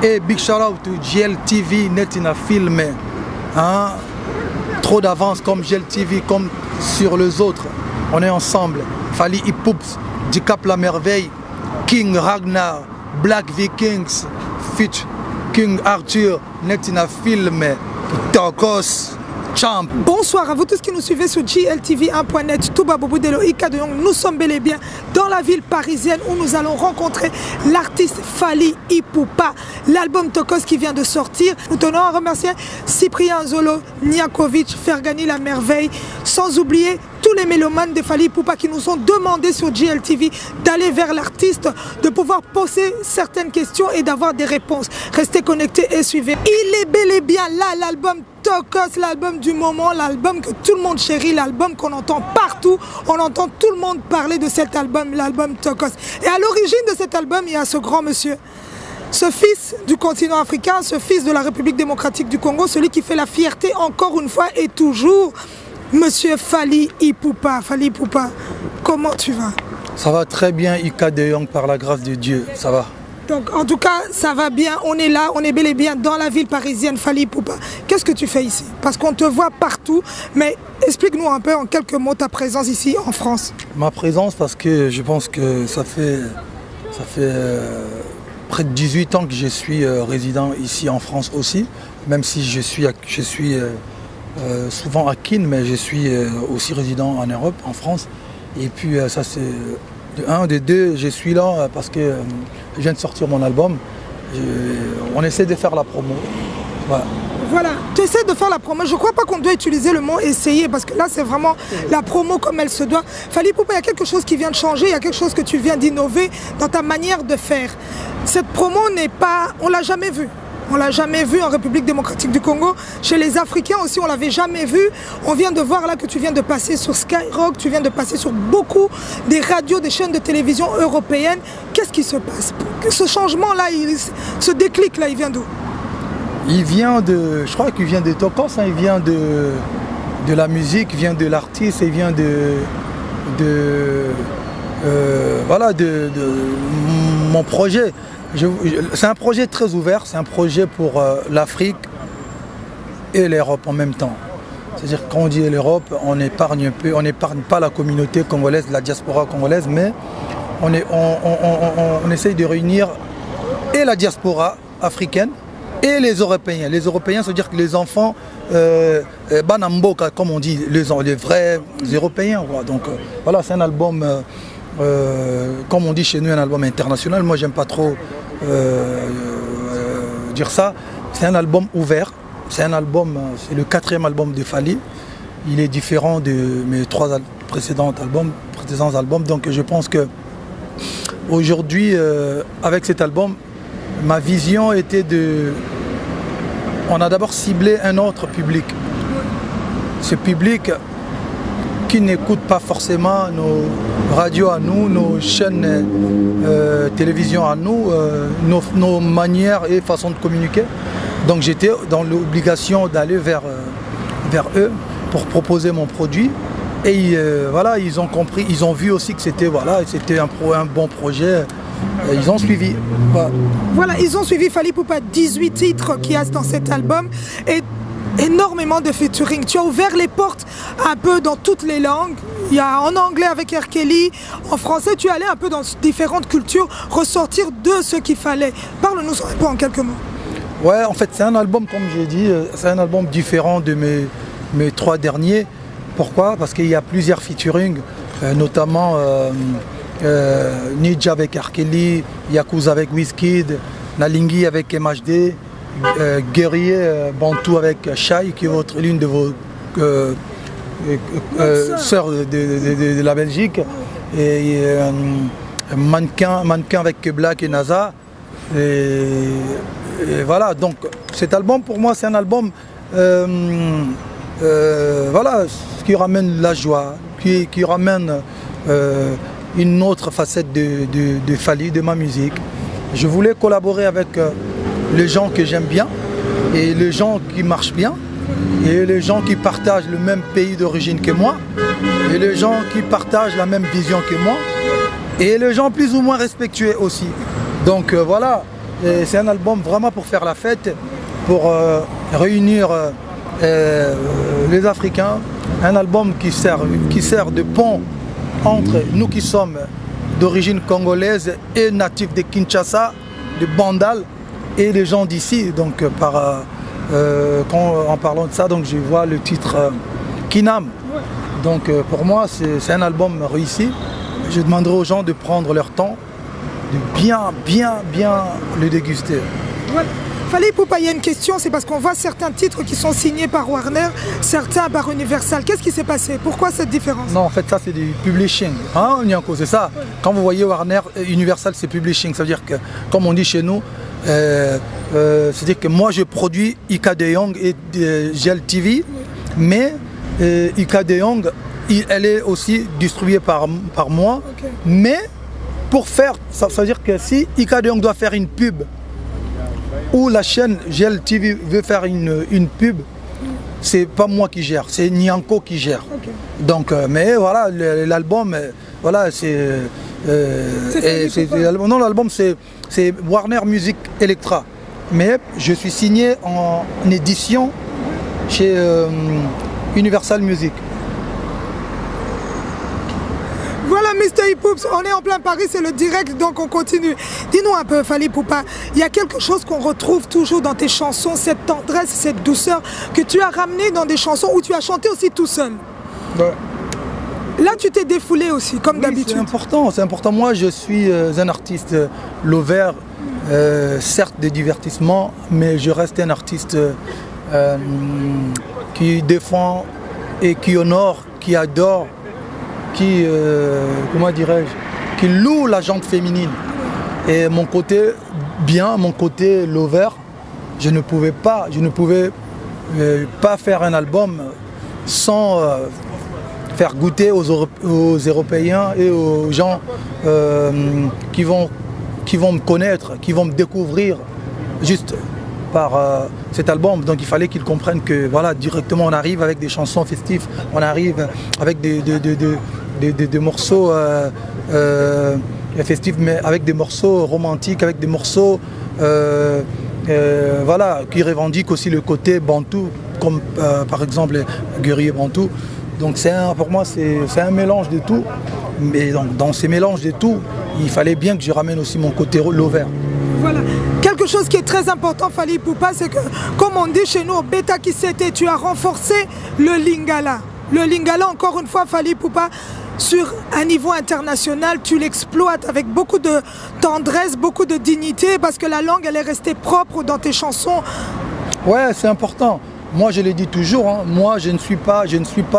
Et big shout out to GLTV, Netina Film. Hein? Trop d'avance comme GLTV, comme sur les autres. On est ensemble. Fally Ipupa, Dicap la merveille, King Ragnar, Black Vikings, Fitch, King Arthur, Netina Film, Tokos. Champ. Bonsoir à vous tous qui nous suivez sur GLTV1.net, Touba Bobo Delo, Ika de Yong. Nous sommes bel et bien dans la ville parisienne où nous allons rencontrer l'artiste Fally Ipupa. L'album Tokos qui vient de sortir. Nous tenons à remercier Cyprien Zolo, Niakovic, Fergani la merveille, sans oublier tous les mélomanes de Fally Ipupa qui nous ont demandé sur GLTV d'aller vers l'artiste, de pouvoir poser certaines questions et d'avoir des réponses. Restez connectés et suivez. Il est bel et bien là, l'album Tokos, l'album du moment, l'album que tout le monde chérit, l'album qu'on entend partout. On entend tout le monde parler de cet album, l'album Tokos. Et à l'origine de cet album, il y a ce grand monsieur. Ce fils du continent africain, ce fils de la République démocratique du Congo, celui qui fait la fierté encore une fois et toujours, Monsieur Fally Ipupa. Fally Ipupa, comment tu vas? Ça va très bien, Ika de Yong, par la grâce de Dieu, ça va. Donc en tout cas, ça va bien, on est là, on est bel et bien dans la ville parisienne, Fally Ipupa. Qu'est-ce que tu fais ici? Parce qu'on te voit partout, mais explique-nous un peu en quelques mots ta présence ici en France. Ma présence, parce que je pense que ça fait près de 18 ans que je suis résident ici en France aussi, même si je suis souvent à Kin, mais je suis aussi résident en Europe, en France. Et puis ça c'est de un, de deux, je suis là parce que je viens de sortir mon album. On essaie de faire la promo. Voilà. Voilà, tu essaies de faire la promo. Je ne crois pas qu'on doit utiliser le mot essayer parce que là c'est vraiment la promo comme elle se doit. Fally Ipupa, il y a quelque chose qui vient de changer, il y a quelque chose que tu viens d'innover dans ta manière de faire. Cette promo n'est pas, on l'a jamais vue. On ne l'a jamais vu en République démocratique du Congo. Chez les Africains aussi, on ne l'avait jamais vu. On vient de voir là que tu viens de passer sur Skyrock, tu viens de passer sur beaucoup des radios, des chaînes de télévision européennes. Qu'est-ce qui se passe? Ce changement-là, ce déclic-là, il vient d'où? Il vient de, je crois qu'il vient de Tokos, hein, il vient de la musique, il vient de l'artiste, il vient voilà, de mon projet. C'est un projet très ouvert, c'est un projet pour l'Afrique et l'Europe en même temps. C'est-à-dire quand on dit l'Europe, on n'épargne pas la communauté congolaise, la diaspora congolaise, mais on essaye de réunir et la diaspora africaine et les Européens. Les Européens, c'est-à-dire que les enfants, Banamboka, comme on dit, les vrais Européens. Voilà. Donc voilà, c'est un album, comme on dit chez nous, un album international. Moi, j'aime pas trop dire ça. C'est un album ouvert. C'est un album, c'est le 4e album de Fally. Il est différent de mes 3 précédents albums. Donc je pense que aujourd'hui, avec cet album, ma vision était de... On a d'abord ciblé un autre public. Ce public qui n'écoute pas forcément nos radios à nous, nos chaînes télévision à nous, nos manières et façons de communiquer. Donc j'étais dans l'obligation d'aller vers eux pour proposer mon produit. Et voilà, ils ont compris, ils ont vu aussi que c'était un bon projet. Et ils ont suivi. Voilà, ils ont suivi Fally Ipupa, 18 titres qu'il y a dans cet album. Et énormément de featuring. Tu as ouvert les portes un peu dans toutes les langues. Il y a en anglais avec R. Kelly, en français tu es allé un peu dans différentes cultures, ressortir de ce qu'il fallait. Parle-nous en quelques mots. Ouais, en fait c'est un album, comme j'ai dit, c'est un album différent de mes 3 derniers. Pourquoi? Parce qu'il y a plusieurs featuring, notamment Nidja avec R. Kelly, Yakuza avec Wizkid, Nalingi avec MHD, Guerrier Bantou avec Shai, qui est l'une de vos sœurs de la Belgique, et mannequin avec Black et NASA. Et voilà, donc cet album pour moi c'est un album voilà, qui ramène la joie, qui ramène une autre facette de Fally, de ma musique. Je voulais collaborer avec les gens que j'aime bien et les gens qui marchent bien et les gens qui partagent le même pays d'origine que moi et les gens qui partagent la même vision que moi et les gens plus ou moins respectueux aussi. Donc voilà, C'est un album vraiment pour faire la fête, pour réunir les Africains. Un album qui sert de pont entre nous qui sommes d'origine congolaise et natifs de Kinshasa, de Bandal, et les gens d'ici. Donc en parlant de ça, donc je vois le titre Kinam. Donc pour moi c'est un album réussi. Je demanderai aux gens de prendre leur temps, de bien le déguster. Ouais. Fally Ipupa, il y a une question, c'est parce qu'on voit certains titres qui sont signés par Warner, certains par Universal. Qu'est-ce qui s'est passé? Pourquoi cette différence? Non, en fait, ça, c'est du publishing. Hein, Nyanko, c'est ça. Ouais. Quand vous voyez Warner, Universal, c'est publishing. Ça veut dire que, comme on dit chez nous, c'est-à-dire que moi, je produis Ika De Jong et GLTV, mais Ika De Jong, elle est aussi distribuée par moi. Okay. Mais pour faire, ça veut dire que si Ika De Jong doit faire une pub, ou la chaîne GLTV veut faire une pub, c'est pas moi qui gère, c'est Nyanko qui gère. Okay. Donc, mais voilà, l'album, voilà, non, l'album c'est Warner Music Electra. Mais je suis signé en édition chez Universal Music. Voilà Mr. Ipoups, on est en plein Paris, c'est le direct, donc on continue. Dis-nous un peu, Fally Ipupa, il y a quelque chose qu'on retrouve toujours dans tes chansons, cette tendresse, cette douceur que tu as ramené dans des chansons où tu as chanté aussi tout seul. Ouais. Là, tu t'es défoulé aussi, comme d'habitude. C'est important. Moi, je suis un artiste lover, certes de divertissement, mais je reste un artiste qui défend et qui honore, qui adore, qui, comment dirais-je, qui loue la gente féminine. Et mon côté bien, mon côté lover, je ne pouvais pas faire un album sans faire goûter aux Européens et aux gens qui vont me connaître, qui vont me découvrir juste par cet album. Donc il fallait qu'ils comprennent que voilà, directement on arrive avec des chansons festives, on arrive avec des morceaux festifs, mais avec des morceaux romantiques, avec des morceaux voilà, qui revendiquent aussi le côté bantou, comme par exemple Guerrier Bantou. Donc pour moi c'est un mélange de tout, mais dans ces mélanges de tout, il fallait bien que je ramène aussi mon côté lover. Voilà. Quelque chose qui est très important, Fally Ipupa, c'est que, comme on dit chez nous, au Beta qui c'était, tu as renforcé le Lingala. Le Lingala, encore une fois, Fally Ipupa, sur un niveau international, tu l'exploites avec beaucoup de tendresse, beaucoup de dignité, parce que la langue, elle est restée propre dans tes chansons. Ouais, c'est important. Moi, je le dis toujours, hein, moi, je ne suis pas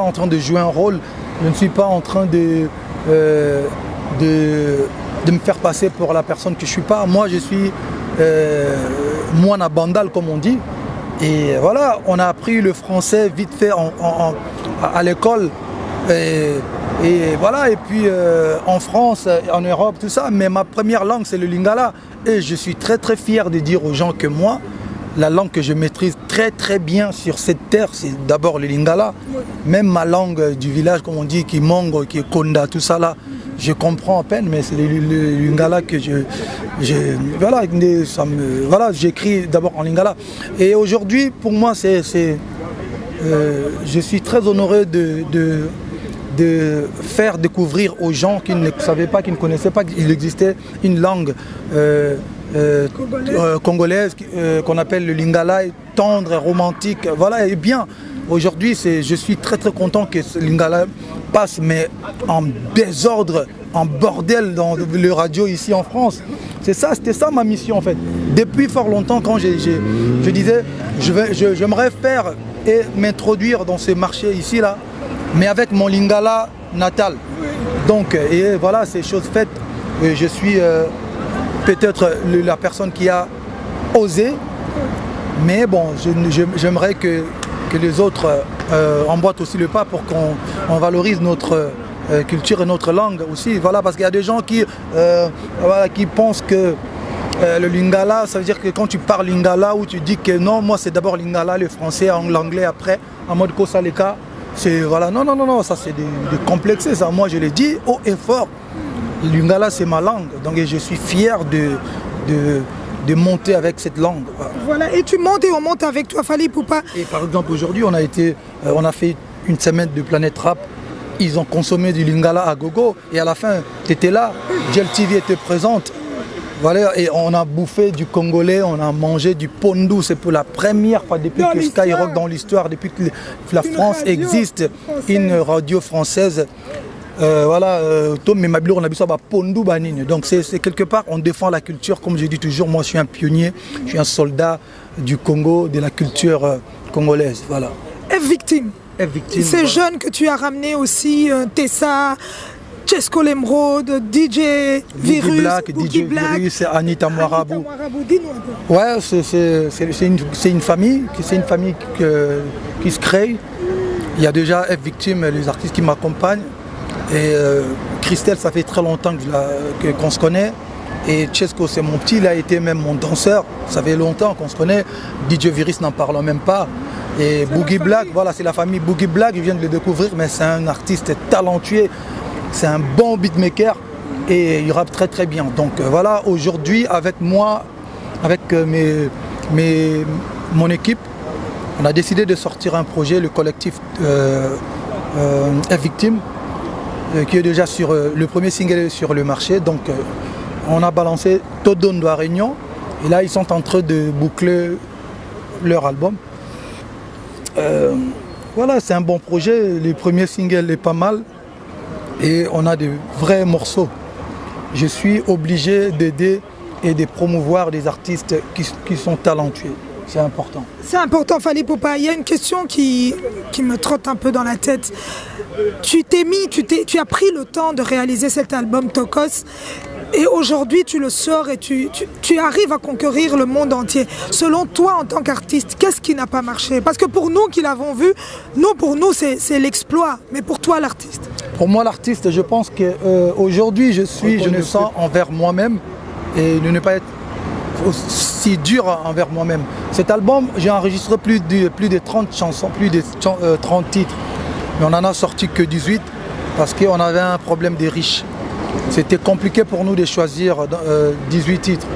en train de jouer un rôle, je ne suis pas en train de me faire passer pour la personne que je ne suis pas. Moi, je suis moine à Bandal, comme on dit. Et voilà, on a appris le français vite fait à l'école. Et voilà, et puis en France, en Europe, tout ça. Mais ma première langue, c'est le Lingala. Et je suis très très fier de dire aux gens que moi, la langue que je maîtrise très bien sur cette terre, c'est d'abord le Lingala. Même ma langue du village, comme on dit, qui est Mongo, qui est Konda, tout ça là, je comprends à peine, mais c'est le Lingala que voilà, j'écris d'abord en Lingala. Et aujourd'hui, pour moi, je suis très honoré de faire découvrir aux gens qui ne savaient pas, qui ne connaissaient pas qu'il existait une langue congolaise qu'on appelle le Lingala, tendre, romantique, voilà, et bien. Aujourd'hui, je suis très content que ce Lingala passe, mais en désordre, en bordel dans le radio ici en France. C'était ça ma mission en fait. Depuis fort longtemps, quand je disais, j'aimerais faire et m'introduire dans ce marché ici là, mais avec mon Lingala natal. Donc, et voilà, c'est chose faite. Je suis peut-être la personne qui a osé, mais bon, j'aimerais que les autres emboîtent aussi le pas pour qu'on valorise notre culture et notre langue aussi. Voilà, parce qu'il y a des gens qui pensent que le Lingala, ça veut dire que quand tu parles Lingala ou tu dis que non, moi c'est d'abord Lingala, le français, l'anglais après, en mode Kosaleka, c'est voilà, non, ça c'est des complexés, ça. Moi je l'ai dit haut et fort, le Lingala c'est ma langue, donc je suis fier de monter avec cette langue. Voilà, et tu montes et on monte avec toi, Fally Ipupa. Et par exemple, aujourd'hui, on a fait une semaine de Planète Rap. Ils ont consommé du lingala à gogo. Et à la fin, tu étais là, GLTV était présente. Voilà, et on a bouffé du congolais, on a mangé du pondu. C'est pour la première fois depuis que Skyrock dans l'histoire, depuis que la France existe, une radio française. Voilà, Tom et Mabilo, on a vu ça, pondu banine. Donc c'est quelque part, on défend la culture, comme je dis toujours, moi je suis un pionnier, je suis un soldat du Congo, de la culture congolaise. Voilà. F-Victime. Ces jeunes que tu as ramenés aussi, Tessa, Chesco Lemrod, DJ Virus, DJ Virus, Anita Moirabou. Dis-nous un peu. Ouais, c'est une famille qui se crée. Il y a déjà F-Victime, les artistes qui m'accompagnent. Et Christelle, ça fait très longtemps qu'on se connaît. Et Chesco, c'est mon petit, il a été même mon danseur. Ça fait longtemps qu'on se connaît. DJ Virus, n'en parlons même pas. Et Boogie Black, voilà, c'est la famille Boogie Black, je viens de le découvrir, mais c'est un artiste talentueux. C'est un bon beatmaker et il rappe très très bien. Donc voilà, aujourd'hui, avec moi, avec mon équipe, on a décidé de sortir un projet, le collectif F-Victime, qui est déjà sur le premier single sur le marché. Donc on a balancé Todondo à Réunion et là ils sont en train de boucler leur album. Voilà, c'est un bon projet, le premier single est pas mal et on a de vrais morceaux. Je suis obligé d'aider et de promouvoir des artistes qui sont talentueux. C'est important. C'est important, Fally Ipupa. Il y a une question qui me trotte un peu dans la tête. Tu as pris le temps de réaliser cet album Tokos et aujourd'hui tu le sors et tu arrives à conquérir le monde entier. Selon toi en tant qu'artiste, qu'est-ce qui n'a pas marché? Parce que pour nous qui l'avons vu, pour nous c'est l'exploit, mais pour toi l'artiste? Pour moi l'artiste, je pense qu'aujourd'hui je me sens envers moi-même et de ne pas être aussi dur envers moi-même. Cet album, j'ai enregistré plus de 30 chansons, plus de 30 titres. Mais on n'en a sorti que 18 parce qu'on avait un problème des riches. C'était compliqué pour nous de choisir 18 titres.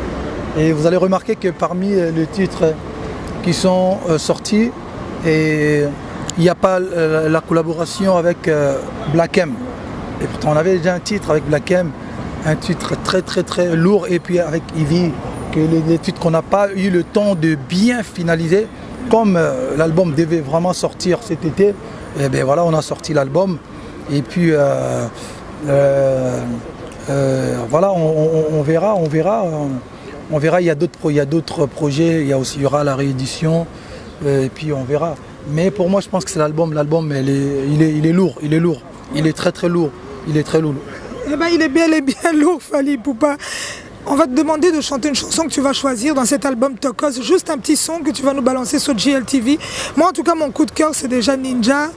Et vous allez remarquer que parmi les titres qui sont sortis, il n'y a pas la collaboration avec Black M. Et pourtant on avait déjà un titre avec Black M, un titre très très très lourd, et puis avec Ivy, les titres qu'on n'a pas eu le temps de bien finaliser, comme l'album devait vraiment sortir cet été. Et bien voilà, on a sorti l'album et puis voilà, on verra. Il y a d'autres projets, il y aura la réédition et puis on verra. Mais pour moi, je pense que c'est l'album. L'album, il est lourd, il est très très lourd, il est très lourd. Eh ben, il est bien lourd, Fally Ipupa. On va te demander de chanter une chanson que tu vas choisir dans cet album Tokos, juste un petit son que tu vas nous balancer sur GLTV. Moi en tout cas mon coup de cœur c'est déjà Ninja.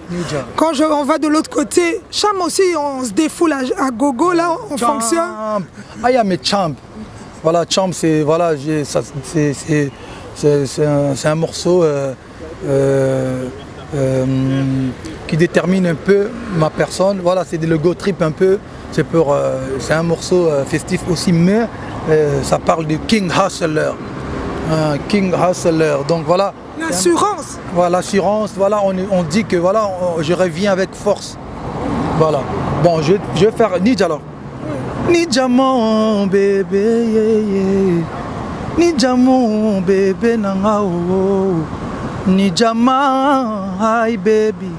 Quand on va de l'autre côté, Cham aussi on se défoule à gogo là, on fonctionne. Ah yeah, mais Champ. Voilà, Champ c'est voilà, c'est un morceau qui détermine un peu ma personne. Voilà, c'est le go trip un peu. C'est un morceau festif aussi, mais ça parle de King Hustler. King Hustler. Donc voilà. L'assurance. Voilà, l'assurance. Voilà, on dit que voilà, je reviens avec force. Voilà. Bon, je vais faire Nidja alors. Nidja mon bébé, yeah, yeah. Nidja mon bébé nanga oh. Nidja ma hi baby.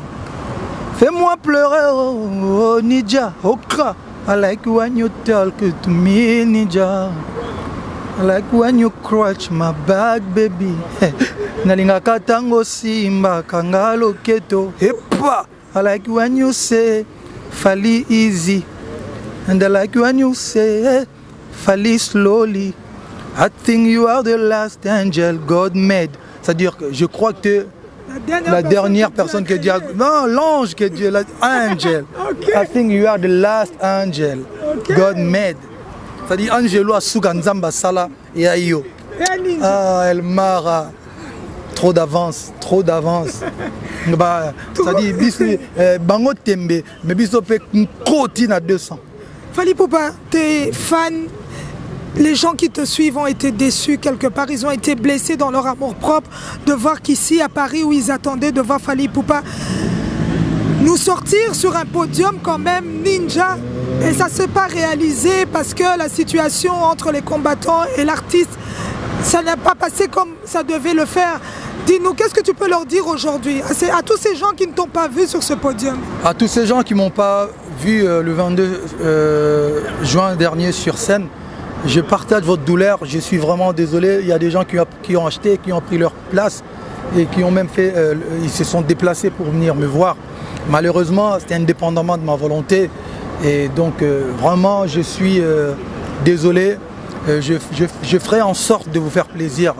Fais-moi pleurer, oh, oh Nidja, okra. I like when you talk to me, Nidja. I like when you crutch my back, baby. Nalinga katango simba kangalo keto. Hepa. I like when you say Fally easy, and I like when you say Fally slowly. I think you are the last angel God made. C'est-à-dire que je crois que la dernière personne que Dieu a... Non, l'ange que Dieu a... Angel. Okay. I think you are the last angel God made. C'est-à-dire Angelo Asuga Nzamba Sala et Ayo. Ah, El Mara. Trop d'avance, trop d'avance. C'est-à-dire, Bango Tembe, mais Bisope Koti na 200. Fally Ipupa, t'es fan les gens qui te suivent ont été déçus quelque part, ils ont été blessés dans leur amour-propre de voir qu'ici à Paris où ils attendaient de voir Fally Ipupa nous sortir sur un podium quand même ninja, et ça ne s'est pas réalisé parce que la situation entre les combattants et l'artiste, ça n'a pas passé comme ça devait le faire. Dis-nous, qu'est-ce que tu peux leur dire aujourd'hui à tous ces gens qui ne t'ont pas vu sur ce podium? À tous ces gens qui ne m'ont pas vu le 22 juin dernier sur scène, je partage votre douleur, je suis vraiment désolé. Il y a des gens qui ont acheté, qui ont pris leur place et qui ont même fait, ils se sont déplacés pour venir me voir. Malheureusement, c'était indépendamment de ma volonté. Et donc, vraiment, je suis désolé. Je ferai en sorte de vous faire plaisir.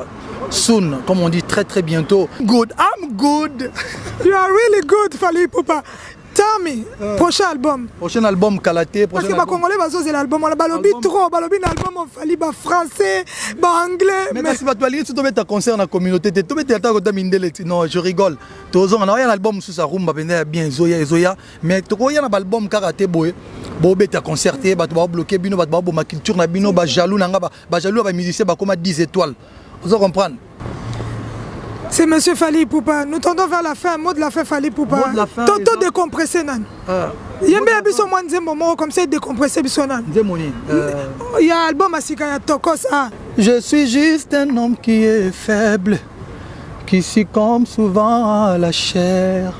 Soon, comme on dit très très bientôt. Good, I'm good. You are really good, Fally Ipupa. Tell me, prochain album. Prochain album Kalaté. Parce que les Congolais c'est l'album. On a balobi trop, balobi l'album on Fally ba français, ba anglais. Mais si tu as tu mets ta concert dans la communauté, tu mets ta côté mindele. Non, je rigole. Tous on a un album sur sa rumba bien Zoya, mais tu vois il y a un album Karaté boy. Bobé ta concerté, ba tu vas bloquer bino, ba tu vas ma culture na bino, ba jaloux nanga, ba jaloux ba musicien ba comme 10 étoiles. Vous comprenez? C'est monsieur Fally Ipupa. Nous tendons vers la fin. Mot de la fin, Fally Ipupa. Toto décompressé, nan. Il y a un peu moins de moments comme ça, décompressé, nan. Il y a un album à Sikaya Tokos. Je suis juste un homme qui est faible, qui succombe souvent à la chair.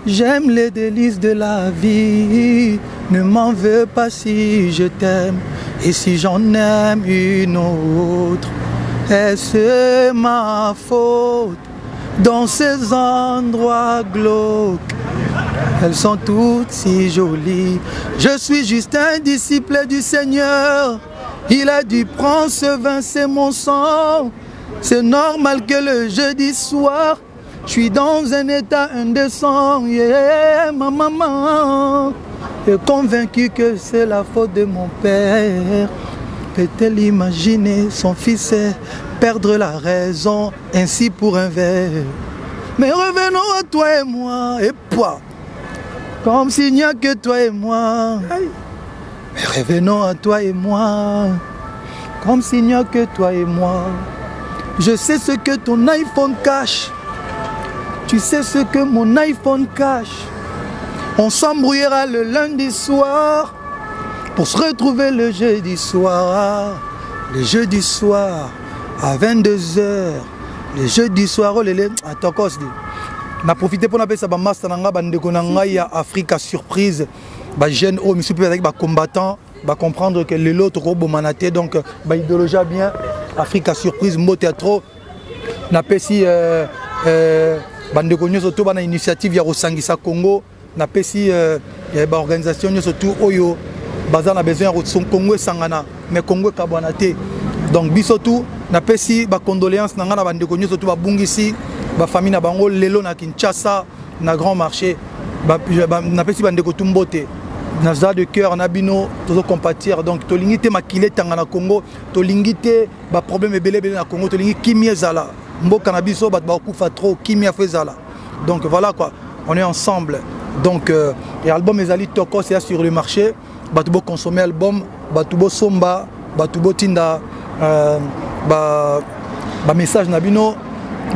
J'aime les délices de la vie. Ne m'en veux pas si je t'aime. Et si j'en aime une autre, est-ce ma faute? Dans ces endroits glauques, elles sont toutes si jolies. Je suis juste un disciple du Seigneur. Il a dû prendre ce vin, c'est mon sang. C'est normal que le jeudi soir, je suis dans un état indécent. Yeah, ma maman est convaincue que c'est la faute de mon père. Peut-elle imaginer son fils perdre la raison ainsi pour un verre? Mais revenons à toi et moi, et quoi? Comme s'il n'y a que toi et moi. Mais revenons à toi et moi, comme s'il n'y a que toi et moi. Je sais ce que ton iPhone cache. Tu sais ce que mon iPhone cache. On s'embrouillera le lundi soir pour se retrouver le jeudi soir. Le jeudi soir à 22h. Le jeudi soir, oh lélé, attends, quoi se dit? On a profité pour appeler ça master nanga bandeko nanga ya Africa surprise. Ba jeune oh monsieur avec ba combattant, ba comprendre que le lot ko bomanaté donc ba idéologie bien Africa surprise mot théâtre. Na pesi bandeko nyoso to bana initiative ya Rosangisa Congo. Na pesi ba organisation nyoso tout oyo baza na besoin de son Congo sangana mais Congo kabwanate. Donc biso tout na pesi ba condoléances nanga na bandeko nyoso tout ba bungisi ba famille na bango lelo na Kinshasa na grand marché na pesi bandeko tumbote na za de cœur na bino tozo compatir donc to lingité makile tanga na Congo to lingité ba problème ebele na Congo to lingi kimia zala mboka na biso ba kufa trop kimia fezala. Donc voilà quoi, on est ensemble. Donc et album ezali toko c'est sur le marché ba to consommer album ba to somba ba to tinda ba message na bino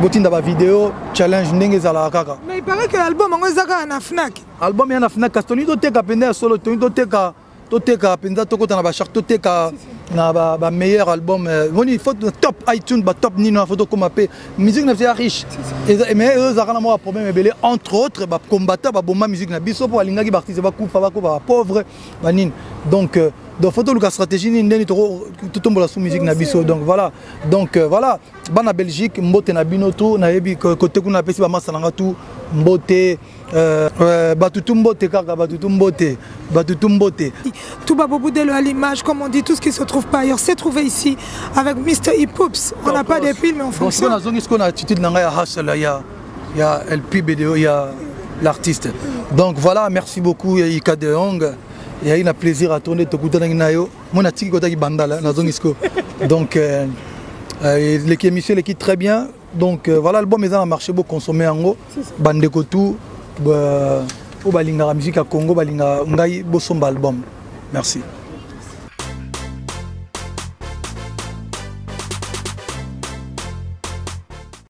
botinda ba vidéo challenge ndenge zala kaka. Mais il paraît que l'album on ezaka na Fnac. Album ya na Fnac kastoni to teka penda solo to teka penda to kota na ba charte to teka na ba meilleur album il faut top iTunes ba top nino photo comme appé musique na c'est riche. Mais eux zaka na mo problème ebele entre autres ba combattant ba bomba musique na biso po alingaki ba artiste ba kufa ba ko ba pauvre ba nine. Donc dans photo la stratégie ndeni to tombola sous musique na biso. Donc voilà. Donc voilà, bana Belgique mbote na bino tout na yebi côté kuna pesi ba masananga tout mbote batutumbote kaka batutumbote. Touba Bobo Dello à l'image comme on dit, tout ce qui se trouve pas ailleurs s'est trouvé ici avec Mr. Hip-Hoops. On n'a pas de piles mais on fonctionne. Bon, ce qu'on a attitude dans la hustle, il y a LP BDO, il y a l'artiste. Donc voilà, merci beaucoup Ika de Hong. Il y a eu un plaisir à tourner Tokutanayo. Mon atiki kota ki bandala na zongisko. Donc l'émission l'équipe très bien. Donc voilà, l'album est en marché pour consommer en gros. Bandeko tout balinga musique à Congo balinga ngai bosomba album. Merci.